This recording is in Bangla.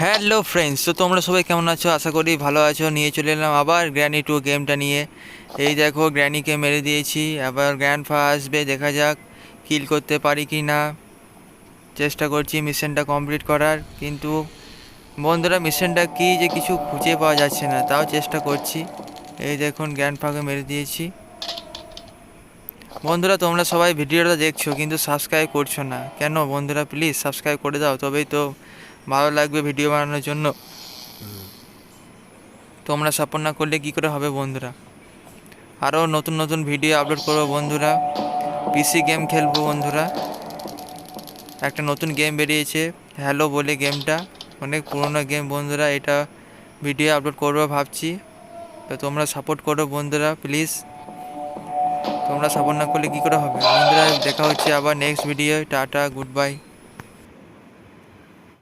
হ্যালো ফ্রেন্ডস, তো তোমরা সবাই কেমন আছো? আশা করি ভালো আছো। নিয়ে চলে এলাম আবার গ্র্যানি 2 গেমটা নিয়ে। এই দেখো, গ্র্যানিকে মেরে দিয়েছি, আবার গ্র্যান্ডপা আসবে, দেখা যাক কিল করতে পারি কি না। চেষ্টা করছি মিশনটা কমপ্লিট করার, কিন্তু বন্ধুরা মিশনটা কি যে কিছু খুঁজে পাওয়া যাচ্ছে না, তাও চেষ্টা করছি। এই দেখুন, গ্র্যান্ডপাকে মেরে দিয়েছি। বন্ধুরা তোমরা সবাই ভিডিওটা দেখছো কিন্তু সাবস্ক্রাইব করছো না কেন? বন্ধুরা প্লিজ সাবস্ক্রাইব করে দাও, তবেই তো ভালো লাগবে ভিডিও বানানোর জন্য। তোমরা সাপোর্ট না করলে কী করে হবে বন্ধুরা? আরও নতুন নতুন ভিডিও আপলোড করবো বন্ধুরা, পিসি গেম খেলবো বন্ধুরা। একটা নতুন গেম বেরিয়েছে হ্যালো বলে, গেমটা অনেক পুরোনো গেম বন্ধুরা। এটা ভিডিও আপলোড করবো ভাবছি, তো তোমরা সাপোর্ট করো বন্ধুরা প্লিজ। তোমরা সাপোর্ট না করলে কী করে হবে বন্ধুরা? দেখা হচ্ছে আবার next video. Tata, good bye.